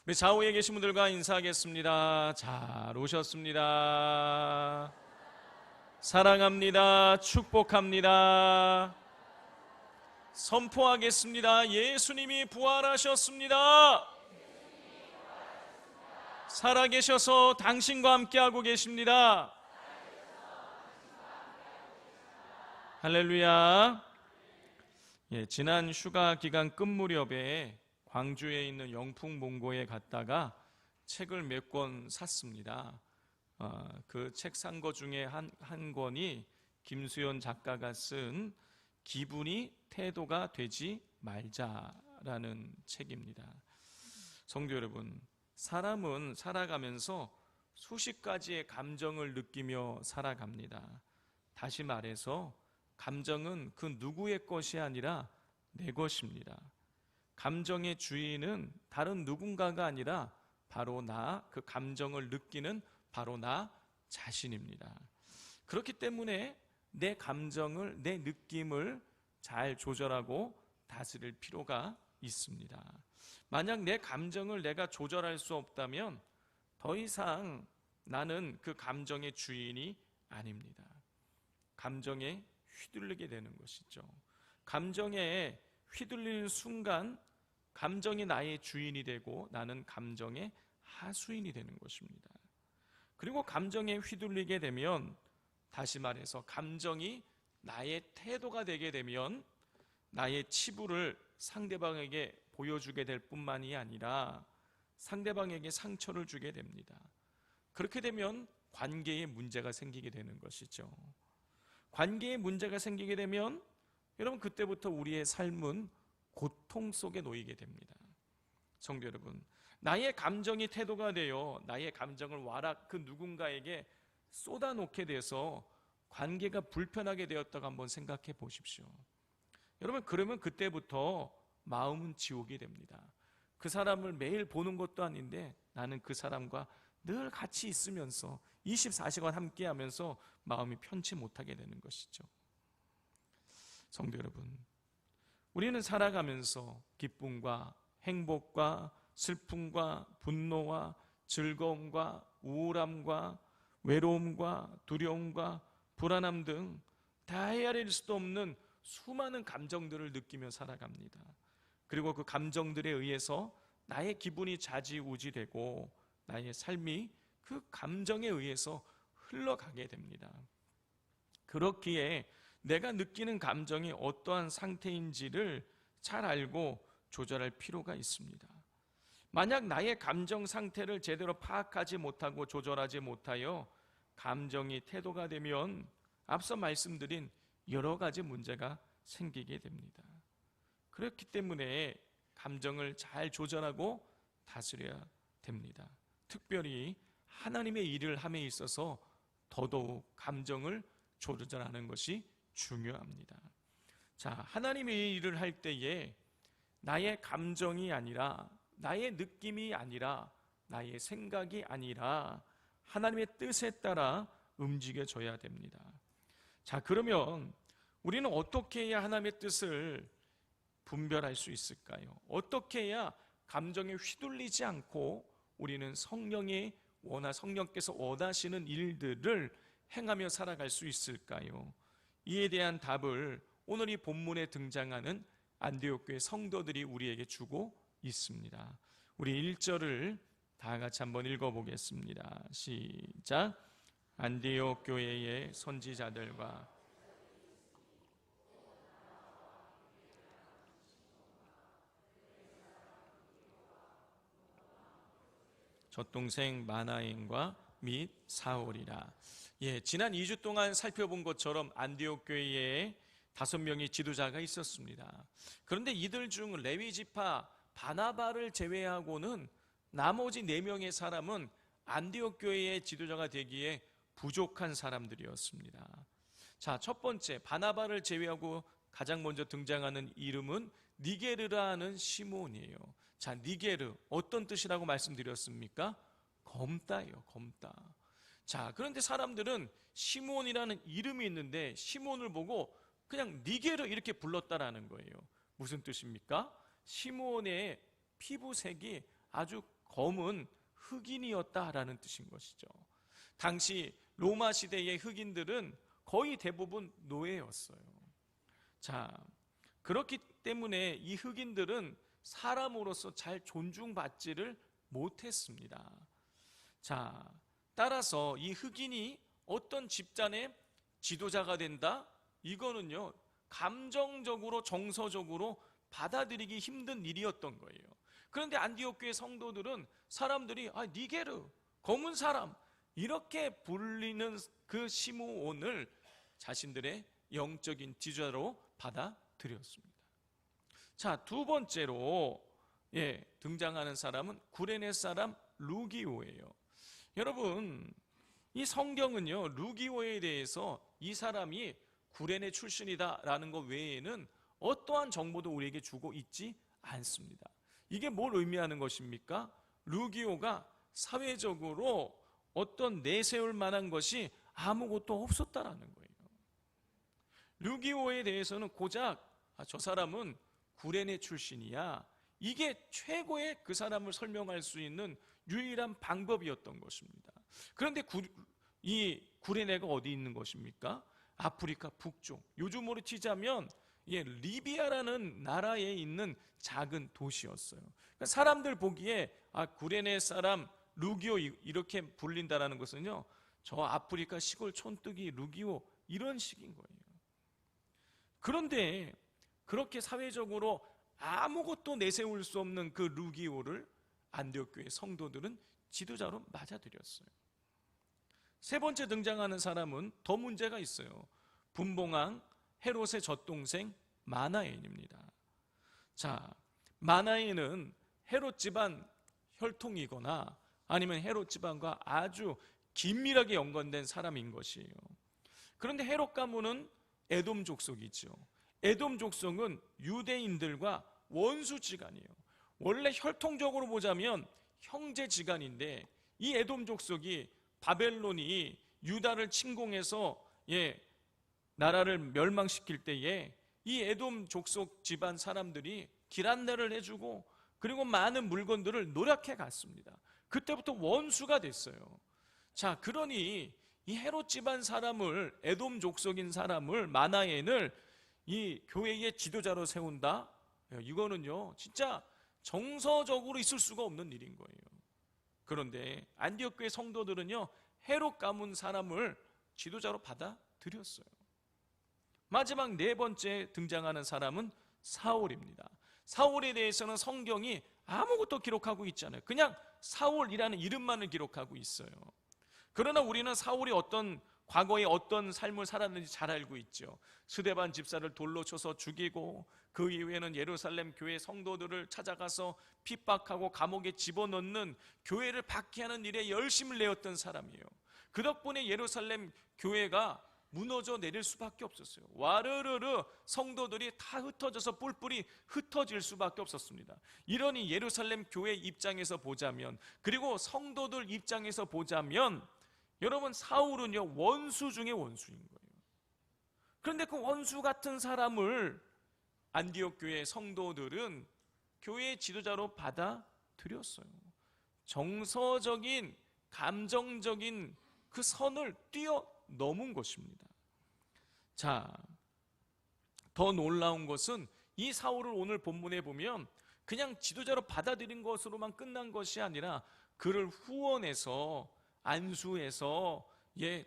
우리 좌우에 계신 분들과 인사하겠습니다. 잘 오셨습니다. 사랑합니다. 축복합니다. 선포하겠습니다. 예수님이 부활하셨습니다. 살아계셔서 당신과 함께하고 계십니다. 할렐루야. 지난 휴가 기간 끝 무렵에 광주에 있는 영풍문고에 갔다가 책을 몇 권 샀습니다. 그 책 산 것 중에 한 권이 김수연 작가가 쓴 기분이 태도가 되지 말자라는 책입니다. 성도 여러분, 사람은 살아가면서 수십 가지의 감정을 느끼며 살아갑니다. 다시 말해서 감정은 그 누구의 것이 아니라 내 것입니다. 감정의 주인은 다른 누군가가 아니라 바로 그 감정을 느끼는 바로 나 자신입니다. 그렇기 때문에 내 감정을, 내 느낌을 잘 조절하고 다스릴 필요가 있습니다. 만약 내 감정을 내가 조절할 수 없다면 더 이상 나는 그 감정의 주인이 아닙니다. 감정에 휘둘리게 되는 것이죠. 감정에 휘둘리는 순간 감정이 나의 주인이 되고 나는 감정의 하수인이 되는 것입니다. 그리고 감정에 휘둘리게 되면, 다시 말해서 감정이 나의 태도가 되게 되면 나의 치부를 상대방에게 보여주게 될 뿐만이 아니라 상대방에게 상처를 주게 됩니다. 그렇게 되면 관계에 문제가 생기게 되는 것이죠. 관계에 문제가 생기게 되면 여러분, 그때부터 우리의 삶은 고통 속에 놓이게 됩니다. 성도 여러분, 나의 감정이 태도가 되어 나의 감정을 그 누군가에게 쏟아놓게 돼서 관계가 불편하게 되었다고 한번 생각해 보십시오. 여러분, 그러면 그때부터 마음은 지옥이 됩니다. 그 사람을 매일 보는 것도 아닌데 나는 그 사람과 늘 같이 있으면서 24시간 함께 하면서 마음이 편치 못하게 되는 것이죠. 성도 여러분, 우리는 살아가면서 기쁨과 행복과 슬픔과 분노와 즐거움과 우울함과 외로움과 두려움과 불안함 등 다 헤아릴 수도 없는 수많은 감정들을 느끼며 살아갑니다. 그리고 그 감정들에 의해서 나의 기분이 좌지우지되고 나의 삶이 그 감정에 의해서 흘러가게 됩니다. 그렇기에 내가 느끼는 감정이 어떠한 상태인지를 잘 알고 조절할 필요가 있습니다. 만약 나의 감정 상태를 제대로 파악하지 못하고 조절하지 못하여 감정이 태도가 되면 앞서 말씀드린 여러 가지 문제가 생기게 됩니다. 그렇기 때문에 감정을 잘 조절하고 다스려야 됩니다. 특별히 하나님의 일을 함에 있어서 더더욱 감정을 조절하는 것이 중요합니다. 자, 하나님의 일을 할 때에 나의 감정이 아니라, 나의 느낌이 아니라, 나의 생각이 아니라 하나님의 뜻에 따라 움직여져야 됩니다. 자, 그러면 우리는 어떻게 해야 하나님의 뜻을 분별할 수 있을까요? 어떻게 해야 감정에 휘둘리지 않고 우리는 성령께서 원하시는 일들을 행하며 살아갈 수 있을까요? 이에 대한 답을 오늘 이 본문에 등장하는 안디옥 교회 성도들이 우리에게 주고 있습니다. 우리 1절을 다 같이 한번 읽어보겠습니다. 시작. 안디옥 교회의 선지자들과 젖동생 마나엔과 및 사울이라. 지난 2주 동안 살펴본 것처럼 안디옥 교회에 5명의 지도자가 있었습니다. 그런데 이들 중 레위 지파 바나바를 제외하고는 나머지 4명의 사람은 안디옥 교회의 지도자가 되기에 부족한 사람들이었습니다. 자, 첫 번째, 바나바를 제외하고 가장 먼저 등장하는 이름은 니게르라는 시몬이에요. 자, 니게르, 어떤 뜻이라고 말씀드렸습니까? 검다예요, 검다. 자, 그런데 사람들은 시몬이라는 이름이 있는데 시몬을 보고 그냥 니게르 이렇게 불렀다라는 거예요. 무슨 뜻입니까? 시몬의 피부색이 아주 검은 흑인이었다라는 뜻인 것이죠. 당시 로마 시대의 흑인들은 거의 대부분 노예였어요. 자, 그렇기 때문에 이 흑인들은 사람으로서 잘 존중받지를 못했습니다. 자, 따라서 이 흑인이 어떤 집단의 지도자가 된다? 이거는요, 감정적으로 정서적으로 받아들이기 힘든 일이었던 거예요. 그런데 안디옥 교회 성도들은 사람들이 니게르, 검은 사람 이렇게 불리는 그 시므온을 자신들의 영적인 지도자로 받아들였습니다. 자, 두 번째로 등장하는 사람은 구레네 사람 루기오예요. 여러분, 이 성경은요, 루기오에 대해서 이 사람이 구레네 출신이다라는 것 외에는 어떠한 정보도 우리에게 주고 있지 않습니다. 이게 뭘 의미하는 것입니까? 루기오가 사회적으로 어떤 내세울 만한 것이 아무것도 없었다라는 거예요. 루기오에 대해서는 고작 저 사람은 구레네 출신이야, 이게 최고의 그 사람을 설명할 수 있는 유일한 방법이었던 것입니다. 그런데 이 구레네가 어디 있는 것입니까? 아프리카 북쪽, 요즘으로 치자면 리비아라는 나라에 있는 작은 도시였어요. 그러니까 사람들 보기에 구레네 사람 루기오 이렇게 불린다라는 것은요, 저 아프리카 시골 촌뜨기 루기오 이런 식인 거예요. 그런데 그렇게 사회적으로 아무것도 내세울 수 없는 그 루기오를 안디옥 교회 성도들은 지도자로 맞아들였어요. 세 번째 등장하는 사람은 더 문제가 있어요. 분봉왕 헤롯의 젖동생 마나엔입니다. 자, 마나엔은 헤롯 집안 혈통이거나 아니면 헤롯 집안과 아주 긴밀하게 연관된 사람인 것이에요. 그런데 헤롯 가문은 에돔 족속이죠. 에돔 족속은 유대인들과 원수지간이에요. 원래 혈통적으로 보자면 형제지간인데 이 에돔 족속이 바벨론이 유다를 침공해서 나라를 멸망시킬 때에 이 에돔 족속 집안 사람들이 길 안내를 해주고 그리고 많은 물건들을 노력해 갔습니다. 그때부터 원수가 됐어요. 자, 그러니 이 헤롯 집안 사람을, 에돔 족속인 사람을, 마나엔을 이 교회의 지도자로 세운다? 이거는요, 진짜 정서적으로 있을 수가 없는 일인 거예요. 그런데 안디옥 교회 성도들은요, 헤롯 가문 사람을 지도자로 받아들였어요. 마지막 네 번째 등장하는 사람은 사울입니다. 사울에 대해서는 성경이 아무것도 기록하고 있지 않아요. 그냥 사울이라는 이름만을 기록하고 있어요. 그러나 우리는 사울이 과거에 어떤 삶을 살았는지 잘 알고 있죠. 스데반 집사를 돌로 쳐서 죽이고 그 이후에는 예루살렘 교회 성도들을 찾아가서 핍박하고 감옥에 집어넣는, 교회를 박해하는 일에 열심을 내었던 사람이에요. 그 덕분에 예루살렘 교회가 무너져 내릴 수밖에 없었어요. 와르르르 성도들이 다 흩어져서 뿔뿔이 흩어질 수밖에 없었습니다. 이러니 예루살렘 교회 입장에서 보자면, 그리고 성도들 입장에서 보자면, 여러분, 사울은요, 원수 중에 원수인 거예요. 그런데 그 원수 같은 사람을 안디옥 교회 성도들은 교회의 지도자로 받아들였어요. 정서적인, 감정적인 그 선을 뛰어넘은 것입니다. 자, 더 놀라운 것은 이 사울을 오늘 본문에 보면 그냥 지도자로 받아들인 것으로만 끝난 것이 아니라 그를 후원해서, 안수해서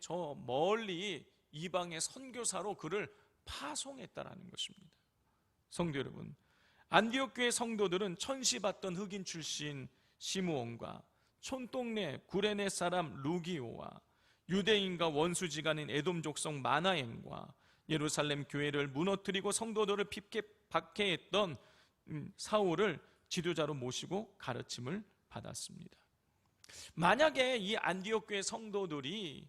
저 멀리 이방의 선교사로 그를 파송했다라는 것입니다. 성도 여러분, 안디옥 교회 성도들은 천시받던 흑인 출신 시므온과 촌동네 구레네 사람 루기오와 유대인과 원수지간인 에돔 족속 마나엔과 예루살렘 교회를 무너뜨리고 성도들을 박해했던 사울을 지도자로 모시고 가르침을 받았습니다. 만약에 이 안디옥 교회 성도들이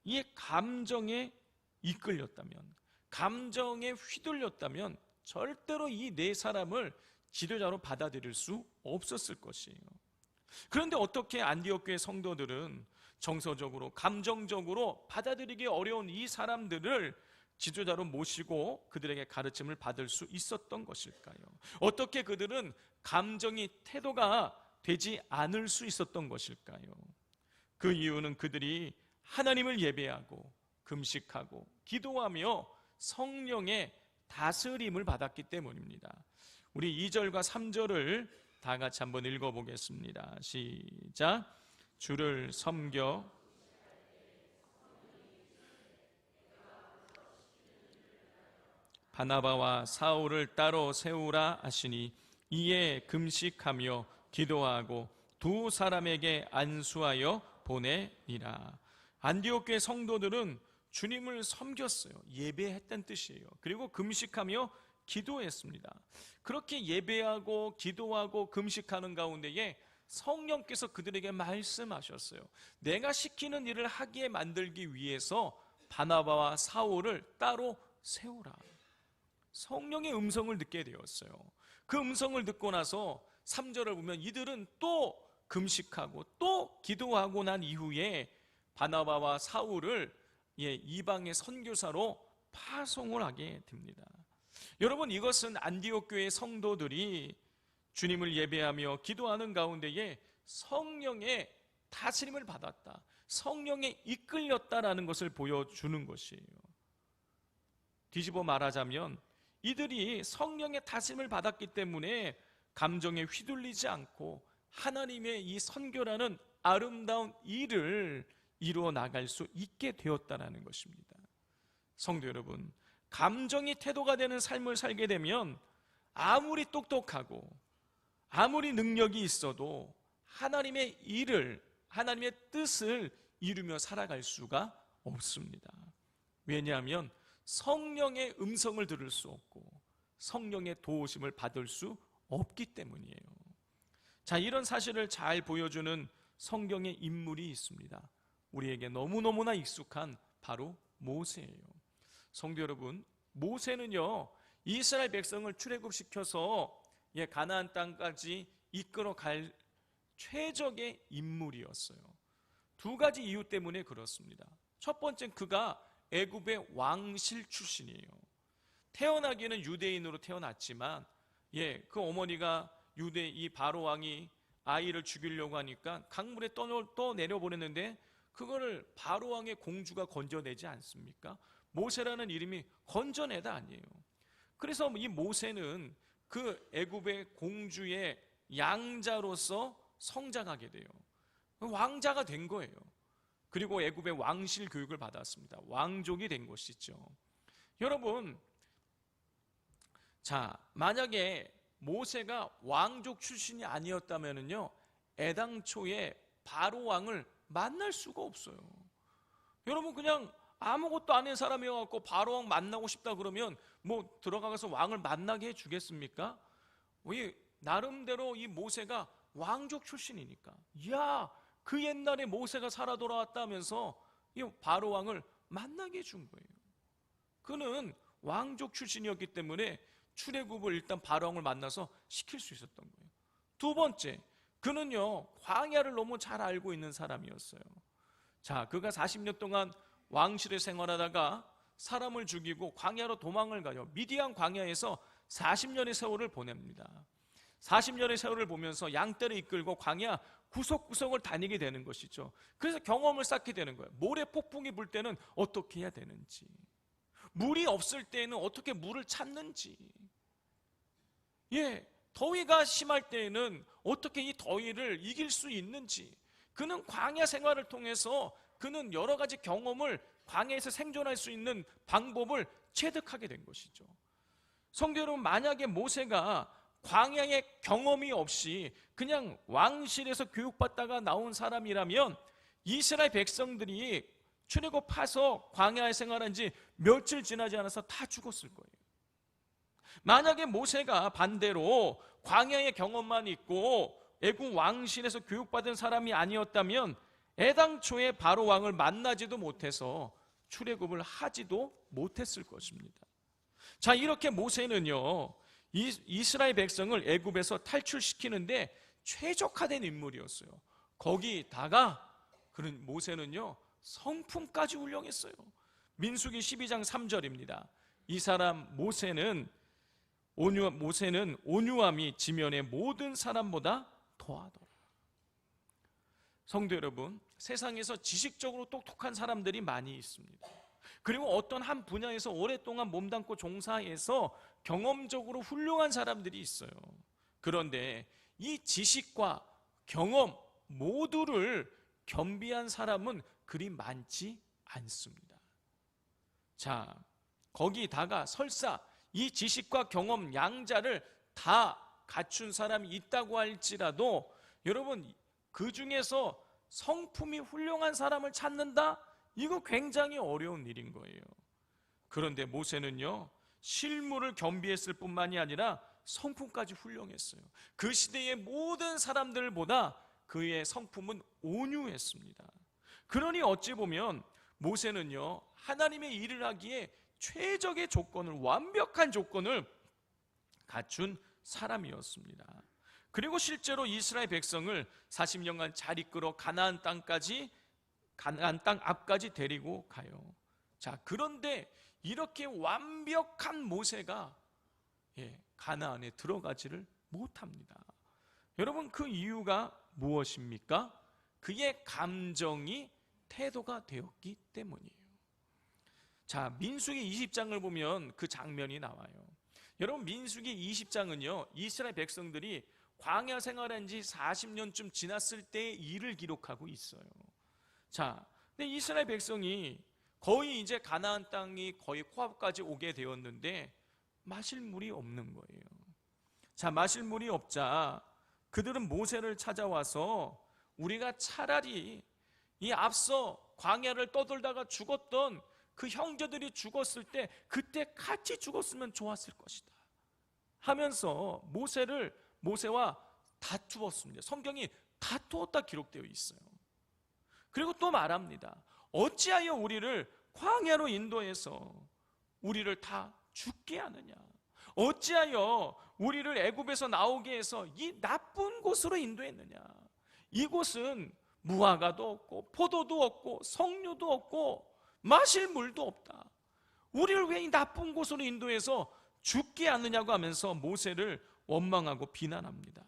이 감정에 이끌렸다면, 감정에 휘둘렸다면 절대로 이 네 사람을 지도자로 받아들일 수 없었을 것이에요. 그런데 어떻게 안디옥 교회 성도들은 정서적으로, 감정적으로 받아들이기 어려운 이 사람들을 지도자로 모시고 그들에게 가르침을 받을 수 있었던 것일까요? 어떻게 그들은 태도가 되지 않을 수 있었던 것일까요? 그 이유는 그들이 하나님을 예배하고 금식하고 기도하며 성령의 다스림을 받았기 때문입니다. 우리 2절과 3절을 다 같이 한번 읽어보겠습니다. 시작. 주를 섬겨 바나바와 사울을 따로 세우라 하시니 이에 금식하며 기도하고 두 사람에게 안수하여 보내니라. 안디옥 교회 성도들은 주님을 섬겼어요. 예배했다는 뜻이에요. 그리고 금식하며 기도했습니다. 그렇게 예배하고 기도하고 금식하는 가운데에 성령께서 그들에게 말씀하셨어요. 내가 시키는 일을 하게 만들기 위해서 바나바와 사울을 따로 세우라. 성령의 음성을 듣게 되었어요. 그 음성을 듣고 나서 3절을 보면 이들은 또 금식하고 또 기도하고 난 이후에 바나바와 사울을 이방의 선교사로 파송을 하게 됩니다. 여러분, 이것은 안디옥 교회 성도들이 주님을 예배하며 기도하는 가운데에 성령의 다스림을 받았다, 성령에 이끌렸다라는 것을 보여주는 것이에요. 뒤집어 말하자면 이들이 성령의 다스림을 받았기 때문에 감정에 휘둘리지 않고 하나님의 이 선교라는 아름다운 일을 이루어 나갈 수 있게 되었다는 것입니다. 성도 여러분, 감정이 태도가 되는 삶을 살게 되면 아무리 똑똑하고 아무리 능력이 있어도 하나님의 일을, 하나님의 뜻을 이루며 살아갈 수가 없습니다. 왜냐하면 성령의 음성을 들을 수 없고 성령의 도우심을 받을 수 없기 때문이에요. 자, 이런 사실을 잘 보여주는 성경의 인물이 있습니다. 우리에게 너무너무나 익숙한 바로 모세예요. 성도 여러분, 모세는요, 이스라엘 백성을 출애굽시켜서 가나안 땅까지 이끌어 갈 최적의 인물이었어요. 두 가지 이유 때문에 그렇습니다. 첫 번째는 그가 애굽의 왕실 출신이에요. 태어나기는 유대인으로 태어났지만 그 어머니가 유대 이 바로 왕이 아이를 죽이려고 하니까 강물에 떠 내려보냈는데 그거를 바로 왕의 공주가 건져내지 않습니까? 모세라는 이름이 건져내다 아니에요. 그래서 이 모세는 그 애굽의 공주의 양자로서 성장하게 돼요. 왕자가 된 거예요. 그리고 애굽의 왕실 교육을 받았습니다. 왕족이 된 것이죠. 여러분, 자, 만약에 모세가 왕족 출신이 아니었다면요, 애당초에 바로 왕을 만날 수가 없어요. 여러분, 그냥 아무것도 아닌 사람이어갖고 바로 왕 만나고 싶다 그러면 뭐 들어가서 왕을 만나게 해주겠습니까? 나름대로 이 모세가 왕족 출신이니까, 그 옛날에 모세가 살아 돌아왔다면서 이 바로 왕을 만나게 해준 거예요. 그는 왕족 출신이었기 때문에 출애굽을 일단 바로 왕을 만나서 시킬 수 있었던 거예요. 두 번째, 그는요, 광야를 너무 잘 알고 있는 사람이었어요. 자, 그가 40년 동안 왕실에 생활하다가 사람을 죽이고 광야로 도망을 가요. 미디안 광야에서 40년의 세월을 보냅니다. 40년의 세월을 보면서 양떼를 이끌고 광야 구석구석을 다니게 되는 것이죠. 그래서 경험을 쌓게 되는 거예요. 모래 폭풍이 불 때는 어떻게 해야 되는지, 물이 없을 때는 어떻게 물을 찾는지, 더위가 심할 때에는 어떻게 이 더위를 이길 수 있는지, 그는 광야 생활을 통해서 그는 여러 가지 경험을, 광야에서 생존할 수 있는 방법을 체득하게 된 것이죠. 성도 여러분, 만약에 모세가 광야의 경험이 없이 그냥 왕실에서 교육받다가 나온 사람이라면 이스라엘 백성들이 출애굽해서 광야에 생활한 지 며칠 지나지 않아서 다 죽었을 거예요. 만약에 모세가 반대로 광야의 경험만 있고 애굽 왕실에서 교육받은 사람이 아니었다면 애당초에 바로 왕을 만나지도 못해서 출애굽을 하지도 못했을 것입니다. 자, 이렇게 모세는요, 이스라엘 백성을 애굽에서 탈출시키는데 최적화된 인물이었어요. 거기다가 그런 모세는요, 성품까지 훌륭했어요. 민수기 12장 3절입니다. 이 사람 모세는 온유함이 지면의 모든 사람보다 더하더라. 성도 여러분, 세상에서 지식적으로 똑똑한 사람들이 많이 있습니다. 그리고 어떤 한 분야에서 오랫동안 몸담고 종사해서 경험적으로 훌륭한 사람들이 있어요. 그런데 이 지식과 경험 모두를 겸비한 사람은 그리 많지 않습니다. 자, 거기다가 설사 이 지식과 경험 양자를 다 갖춘 사람이 있다고 할지라도 여러분, 그 중에서 성품이 훌륭한 사람을 찾는다? 이거 굉장히 어려운 일인 거예요. 그런데 모세는요, 실물을 겸비했을 뿐만이 아니라 성품까지 훌륭했어요. 그 시대의 모든 사람들보다 그의 성품은 온유했습니다. 그러니 어찌 보면 모세는요, 하나님의 일을 하기에 최적의 조건을, 완벽한 조건을 갖춘 사람이었습니다. 그리고 실제로 이스라엘 백성을 40년간 잘 이끌어 가나안 땅 앞까지 데리고 가요. 자, 그런데 이렇게 완벽한 모세가 가나안에 들어가지를 못합니다. 여러분, 그 이유가 무엇입니까? 그의 감정이 태도가 되었기 때문이에요. 자, 민수기 20장을 보면 그 장면이 나와요. 여러분, 민수기 20장은요, 이스라엘 백성들이 광야 생활한 지 40년쯤 지났을 때의 일을 기록하고 있어요. 자, 근데 이스라엘 백성이 거의 이제 가나안 땅이 거의 코앞까지 오게 되었는데 마실 물이 없는 거예요. 자, 마실 물이 없자 그들은 모세를 찾아와서 우리가 차라리 이 앞서 광야를 떠돌다가 죽었던 그 형제들이 죽었을 때 그때 같이 죽었으면 좋았을 것이다 하면서 모세와 다투었습니다. 성경이 다투었다 기록되어 있어요. 그리고 또 말합니다. 어찌하여 우리를 광야로 인도해서 우리를 다 죽게 하느냐? 어찌하여 우리를 애굽에서 나오게 해서 이 나쁜 곳으로 인도했느냐? 이곳은 무화과도 없고 포도도 없고 석류도 없고 마실 물도 없다. 우리를 왜 이 나쁜 곳으로 인도해서 죽게 하느냐고 하면서 모세를 원망하고 비난합니다.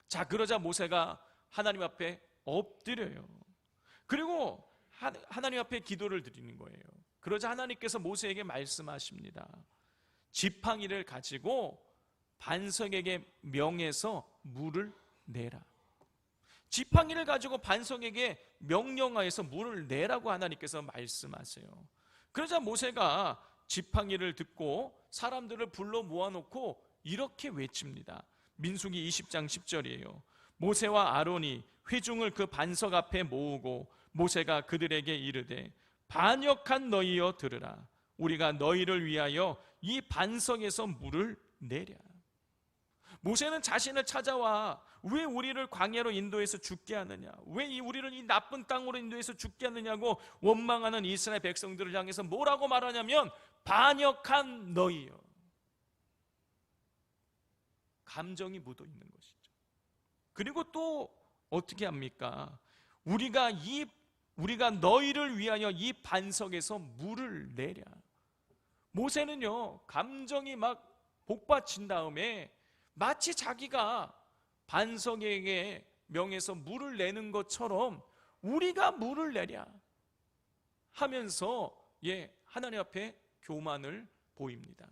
자, 그러자 모세가 하나님 앞에 엎드려요. 그리고 하나님 앞에 기도를 드리는 거예요. 그러자 하나님께서 모세에게 말씀하십니다. 지팡이를 가지고 반석에게 명해서 물을 내라. 지팡이를 가지고 반석에게 명령하여서 물을 내라고 하나님께서 말씀하세요. 그러자 모세가 지팡이를 듣고 사람들을 불러 모아놓고 이렇게 외칩니다. 민수기 20장 10절이에요. 모세와 아론이 회중을 그 반석 앞에 모으고 모세가 그들에게 이르되 반역한 너희여 들으라. 우리가 너희를 위하여 이 반석에서 물을 내랴. 모세는 자신을 찾아와 왜 우리를 광야로 인도해서 죽게 하느냐, 왜 우리를 이 나쁜 땅으로 인도해서 죽게 하느냐고 원망하는 이스라엘 백성들을 향해서 뭐라고 말하냐면 반역한 너희여. 감정이 묻어 있는 것이죠. 그리고 또 어떻게 합니까? 우리가 너희를 위하여 이 반석에서 물을 내랴. 모세는요, 감정이 막 복받친 다음에 마치 자기가 반석에게 명해서 물을 내는 것처럼 우리가 물을 내랴 하면서 하나님 앞에 교만을 보입니다.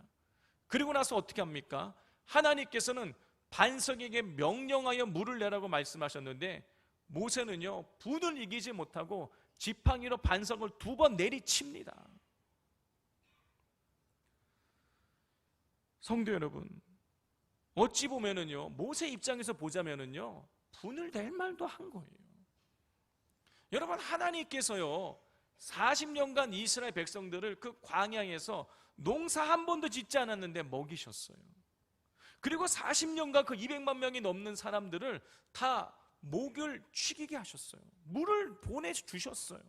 그리고 나서 어떻게 합니까? 하나님께서는 반석에게 명령하여 물을 내라고 말씀하셨는데 모세는요, 분을 이기지 못하고 지팡이로 반석을 2번 내리칩니다. 성도 여러분, 어찌 보면은요, 모세 입장에서 보자면은요, 분을 낼 말도 한 거예요. 여러분, 하나님께서요 40년간 이스라엘 백성들을 그 광야에서 농사 한 번도 짓지 않았는데 먹이셨어요. 그리고 40년간 그 200만 명이 넘는 사람들을 다 목을 축이게 하셨어요. 물을 보내주셨어요.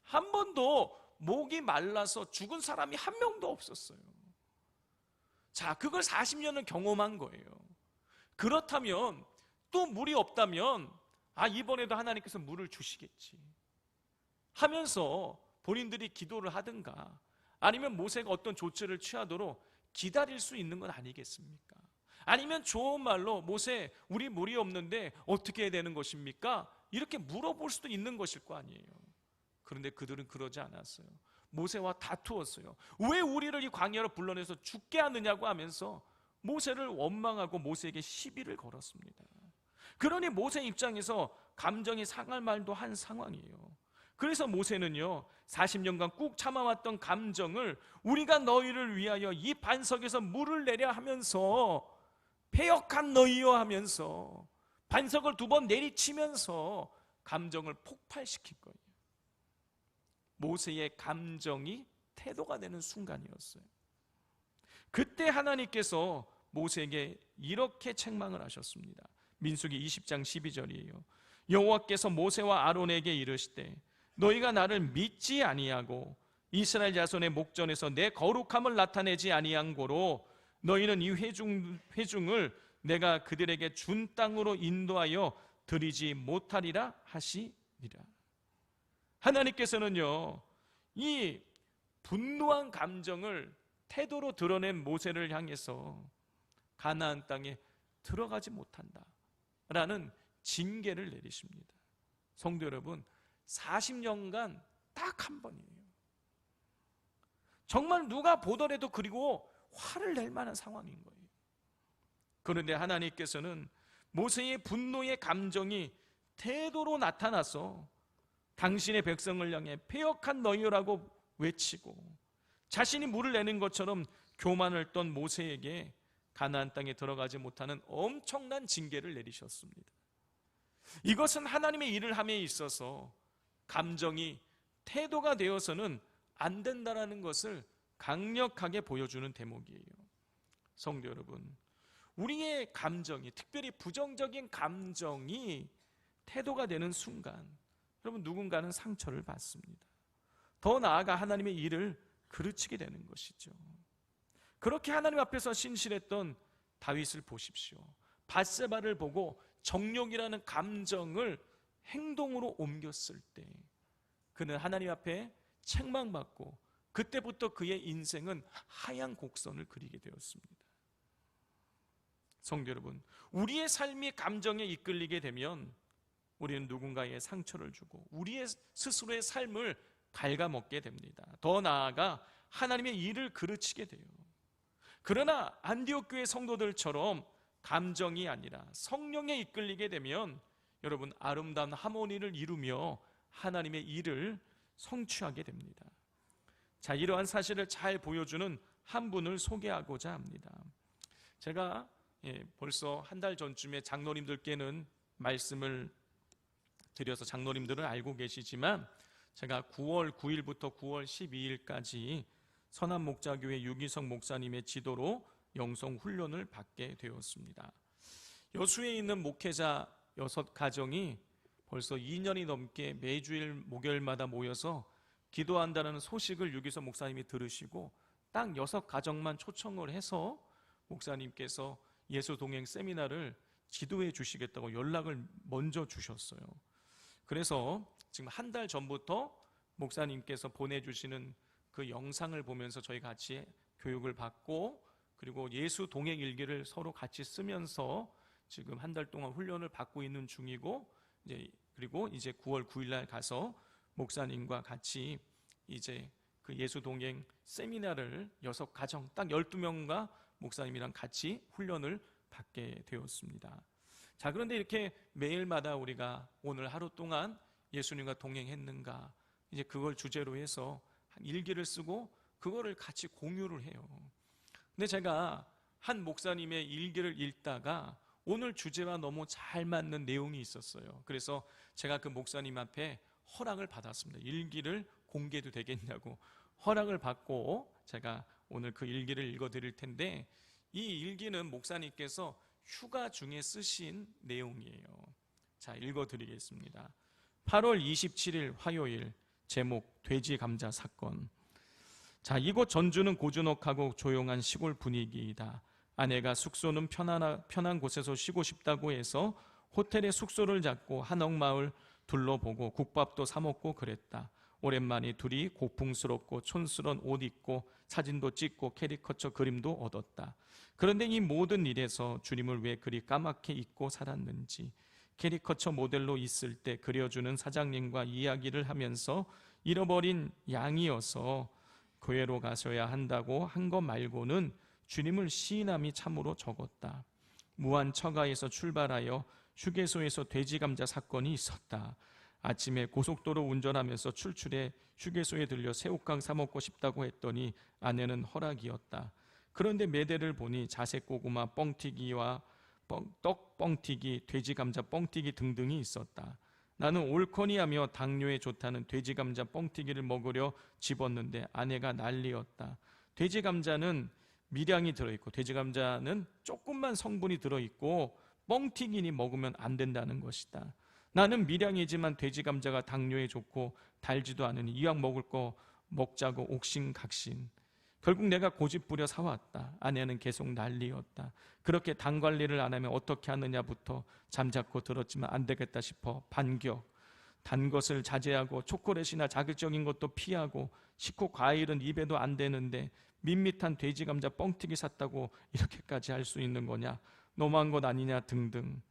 한 번도 목이 말라서 죽은 사람이 한 명도 없었어요. 자, 그걸 40년을 경험한 거예요. 그렇다면 또 물이 없다면 이번에도 하나님께서 물을 주시겠지 하면서 본인들이 기도를 하든가 아니면 모세가 어떤 조치를 취하도록 기다릴 수 있는 건 아니겠습니까? 아니면 좋은 말로 모세, 우리 물이 없는데 어떻게 해야 되는 것입니까? 이렇게 물어볼 수도 있는 것일 거 아니에요. 그런데 그들은 그러지 않았어요. 모세와 다투었어요. 왜 우리를 이 광야로 불러내서 죽게 하느냐고 하면서 모세를 원망하고 모세에게 시비를 걸었습니다. 그러니 모세 입장에서 감정이 상할 말도 한 상황이에요. 그래서 모세는요, 40년간 꾹 참아왔던 감정을 우리가 너희를 위하여 이 반석에서 물을 내려 하면서 패역한 너희여 하면서 반석을 2번 내리치면서 감정을 폭발시킨 거예요. 모세의 감정이 태도가 되는 순간이었어요. 그때 하나님께서 모세에게 이렇게 책망을 하셨습니다. 민수기 20장 12절이에요. 여호와께서 모세와 아론에게 이르시되 너희가 나를 믿지 아니하고 이스라엘 자손의 목전에서 내 거룩함을 나타내지 아니한 고로 너희는 이 회중을 내가 그들에게 준 땅으로 인도하여 드리지 못하리라 하시니라. 하나님께서는요, 이 분노한 감정을 태도로 드러낸 모세를 향해서 가나안 땅에 들어가지 못한다 라는 징계를 내리십니다. 성도 여러분, 40년간 딱 한 번이에요. 정말 누가 보더라도 그리고 화를 낼 만한 상황인 거예요. 그런데 하나님께서는 모세의 분노의 감정이 태도로 나타나서 당신의 백성을 향해 패역한 너희라고 외치고 자신이 물을 내는 것처럼 교만을 떤 모세에게 가나안 땅에 들어가지 못하는 엄청난 징계를 내리셨습니다. 이것은 하나님의 일을 함에 있어서 감정이 태도가 되어서는 안 된다는 것을 강력하게 보여주는 대목이에요. 성도 여러분, 우리의 감정이, 특별히 부정적인 감정이 태도가 되는 순간 여러분, 누군가는 상처를 받습니다. 더 나아가 하나님의 일을 그르치게 되는 것이죠. 그렇게 하나님 앞에서 신실했던 다윗을 보십시오. 밧세바를 보고 정욕이라는 감정을 행동으로 옮겼을 때 그는 하나님 앞에 책망받고 그때부터 그의 인생은 하얀 곡선을 그리게 되었습니다. 성도 여러분, 우리의 삶이 감정에 이끌리게 되면 우리는 누군가에게 상처를 주고 우리의 스스로의 삶을 갉아먹게 됩니다. 더 나아가 하나님의 일을 그르치게 돼요. 그러나 안디옥 교회 성도들처럼 감정이 아니라 성령에 이끌리게 되면 여러분, 아름다운 하모니를 이루며 하나님의 일을 성취하게 됩니다. 자, 이러한 사실을 잘 보여주는 한 분을 소개하고자 합니다. 제가 벌써 한 달 전쯤에 장로님들께는 말씀을 드려서 장로님들은 알고 계시지만 제가 9월 9일부터 9월 12일까지 선한목자교회 유기성 목사님의 지도로 영성 훈련을 받게 되었습니다. 여수에 있는 목회자 6가정이 벌써 2년이 넘게 매주일 목요일마다 모여서 기도한다는 소식을 유기성 목사님이 들으시고 딱 6가정만 초청을 해서 목사님께서 예수 동행 세미나를 지도해 주시겠다고 연락을 먼저 주셨어요. 그래서 지금 한 달 전부터 목사님께서 보내주시는 그 영상을 보면서 저희 같이 교육을 받고 그리고 예수 동행 일기를 서로 같이 쓰면서 지금 한 달 동안 훈련을 받고 있는 중이고 그리고 이제 9월 9일 날 가서 목사님과 같이 이제 그 예수 동행 세미나를 6가정 딱 12명과 목사님이랑 같이 훈련을 받게 되었습니다. 자, 그런데 이렇게 매일마다 우리가 오늘 하루 동안 예수님과 동행했는가, 이제 그걸 주제로 해서 일기를 쓰고 그거를 같이 공유를 해요. 근데 제가 한 목사님의 일기를 읽다가 오늘 주제와 너무 잘 맞는 내용이 있었어요. 그래서 제가 그 목사님 앞에 허락을 받았습니다. 일기를 공개도 되겠냐고 허락을 받고 제가 오늘 그 일기를 읽어드릴 텐데, 이 일기는 목사님께서 휴가 중에 쓰신 내용이에요. 자, 읽어드리겠습니다. 8월 27일 화요일, 제목 돼지 감자 사건. 자, 이곳 전주는 고즈넉하고 조용한 시골 분위기이다. 아내가 숙소는 편한 곳에서 쉬고 싶다고 해서 호텔에 숙소를 잡고 한옥마을 둘러보고 국밥도 사 먹고 그랬다. 오랜만에 둘이 고풍스럽고 촌스러운 옷 입고 사진도 찍고 캐리커처 그림도 얻었다. 그런데 이 모든 일에서 주님을 왜 그리 까맣게 잊고 살았는지, 캐리커처 모델로 있을 때 그려주는 사장님과 이야기를 하면서 잃어버린 양이어서 교회로 가셔야 한다고 한 것 말고는 주님을 시인함이 참으로 적었다. 무한 처가에서 출발하여 휴게소에서 돼지 감자 사건이 있었다. 아침에 고속도로 운전하면서 출출해 휴게소에 들려 새우깡 사 먹고 싶다고 했더니 아내는 허락이었다. 그런데 메대를 보니 자색 고구마 뻥튀기와 떡 뻥튀기, 돼지 감자 뻥튀기 등등이 있었다. 나는 옳거니하며 당뇨에 좋다는 돼지 감자 뻥튀기를 먹으려 집었는데 아내가 난리였다. 돼지 감자는 미량이 들어있고 돼지 감자는 조금만 성분이 들어있고 뻥튀기니 먹으면 안 된다는 것이다. 나는 미량이지만 돼지 감자가 당뇨에 좋고 달지도 않으니 이왕 먹을 거 먹자고 옥신각신. 결국 내가 고집부려 사왔다. 아내는 계속 난리였다. 그렇게 당 관리를 안 하면 어떻게 하느냐부터 잠자코 들었지만 안 되겠다 싶어 반격. 단 것을 자제하고 초콜릿이나 자극적인 것도 피하고 식후 과일은 입에도 안 되는데 밋밋한 돼지 감자 뻥튀기 샀다고 이렇게까지 할 수 있는 거냐, 너무한 것 아니냐 등등.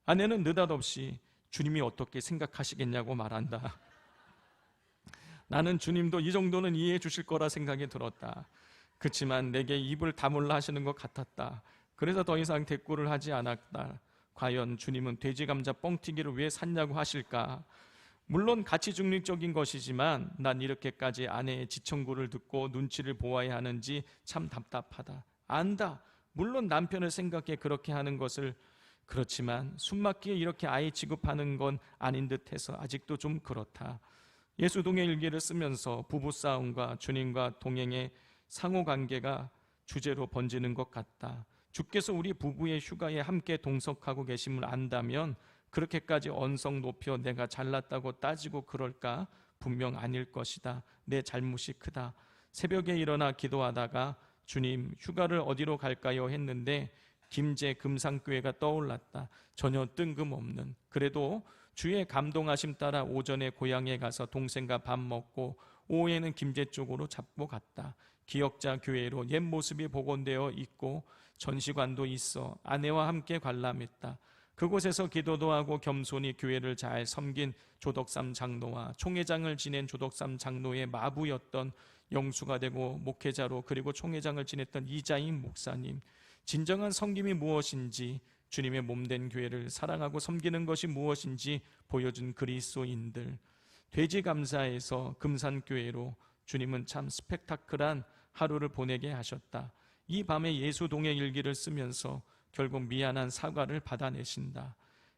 아내는 느닷없이 주님이 어떻게 생각하시겠냐고 말한다. 나는 주님도 이 정도는 이해해 주실 거라 생각이 들었다. 그렇지만 내게 입을 다물라 하시는 것 같았다. 그래서 더 이상 대꾸를 하지 않았다. 과연 주님은 돼지 감자 뻥튀기를 왜 샀냐고 하실까? 물론 가치 중립적인 것이지만 난 이렇게까지 아내의 지청구를 듣고 눈치를 보아야 하는지 참 답답하다. 안다. 물론 남편을 생각해 그렇게 하는 것을, 그렇지만 숨막히게 이렇게 아이 취급하는 건 아닌 듯해서 아직도 좀 그렇다. 예수 동행 일기를 쓰면서 부부싸움과 주님과 동행의 상호관계가 주제로 번지는 것 같다. 주께서 우리 부부의 휴가에 함께 동석하고 계심을 안다면 그렇게까지 언성 높여 내가 잘났다고 따지고 그럴까? 분명 아닐 것이다. 내 잘못이 크다. 새벽에 일어나 기도하다가 주님 휴가를 어디로 갈까요? 했는데 김제 금산교회가 떠올랐다. 전혀 뜬금없는, 그래도 주의 감동하심 따라 오전에 고향에 가서 동생과 밥 먹고 오후에는 김제 쪽으로 잡고 갔다. 기역자 교회로 옛 모습이 복원되어 있고 전시관도 있어 아내와 함께 관람했다. 그곳에서 기도도 하고 겸손히 교회를 잘 섬긴 조덕삼 장로와 총회장을 지낸 조덕삼 장로의 마부였던 영수가 되고 목회자로 그리고 총회장을 지냈던 이자임 목사님, 진정한 섬김이 무엇인지, 주님의 몸된 교회를 사랑하고 섬기는 것이 무엇인지 보여준 그리스도인들, 돼지 감사에서 금산교회로 주님은 참 스펙타클한 하루를 보내게 하셨다. 이 밤에 예수 동행 일기를 쓰면서 결국 미안한 사과를 받아내신다.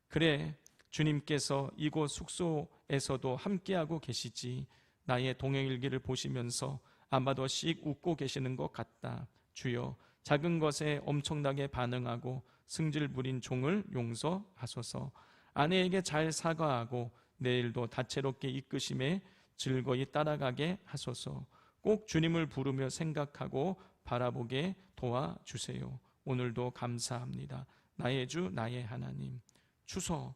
그래, 주님께서 이곳 숙소에서도 함께하고 계시지. 나의 동행 일기를 보시면서 아마도 씩 웃고 계시는 것 같다. 주여, 작은 것에 엄청나게 반응하고 승질 부린 종을 용서하소서. 아내에게 잘 사과하고 내일도 다채롭게 이끄심에 즐거이 따라가게 하소서. 꼭 주님을 부르며 생각하고 바라보게 도와주세요. 오늘도 감사합니다. 나의 주 나의 하나님. 추서,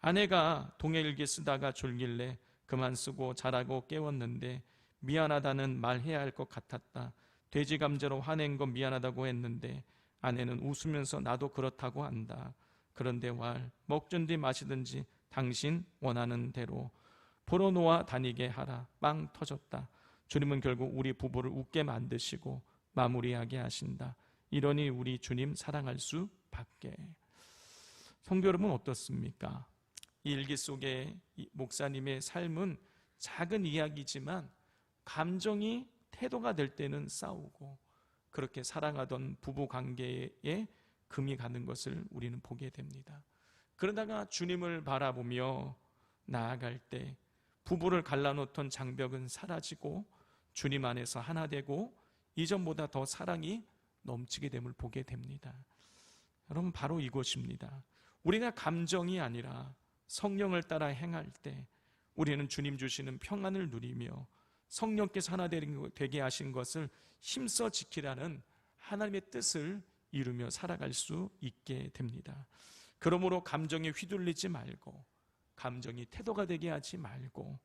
아내가 동해일기 쓰다가 졸길래 그만 쓰고 자라고 깨웠는데 미안하다는 말해야 할 것 같았다. 돼지 감자로 화낸 건 미안하다고 했는데 아내는 웃으면서 나도 그렇다고 한다. 그런데 왈, 먹든지 마시든지 당신 원하는 대로 보러 놓아 다니게 하라. 빵 터졌다. 주님은 결국 우리 부부를 웃게 만드시고 마무리하게 하신다. 이러니 우리 주님 사랑할 수밖에. 성도 여러분 어떻습니까? 이 일기 속에 목사님의 삶은 작은 이야기지만 감정이 태도가 될 때는 싸우고 그렇게 사랑하던 부부 관계에 금이 가는 것을 우리는 보게 됩니다. 그러다가 주님을 바라보며 나아갈 때 부부를 갈라놓던 장벽은 사라지고 주님 안에서 하나 되고 이전보다 더 사랑이 넘치게 됨을 보게 됩니다. 여러분, 바로 이것입니다. 우리가 감정이 아니라 성령을 따라 행할 때 우리는 주님 주시는 평안을 누리며 성령께서 하나 되게 하신 것을 힘써 지키라는 하나님의 뜻을 이루며 살아갈 수 있게 됩니다. 그러므로 감정에 휘둘리지 말고 감정이 태도가 되게 하지 말고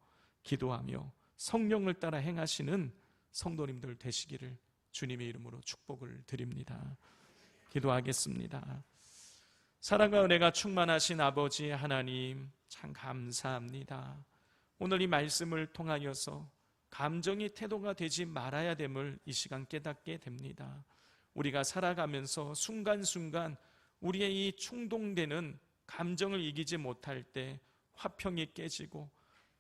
기도하며 성령을 따라 행하시는 성도님들 되시기를 주님의 이름으로 축복을 드립니다. 기도하겠습니다. 사랑과 은혜가 충만하신 아버지 하나님, 참 감사합니다. 오늘 이 말씀을 통하여서 감정이 태도가 되지 말아야 됨을 이 시간 깨닫게 됩니다. 우리가 살아가면서 순간순간 우리의 이 충동되는 감정을 이기지 못할 때 화평이 깨지고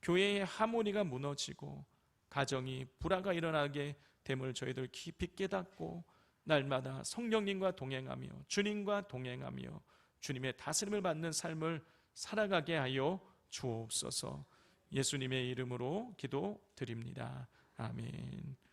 교회의 하모니가 무너지고 가정이 불화가 일어나게 됨을 저희들 깊이 깨닫고 날마다 성령님과 동행하며 주님과 동행하며 주님의 다스림을 받는 삶을 살아가게 하여 주옵소서. 예수님의 이름으로 기도드립니다. 아멘.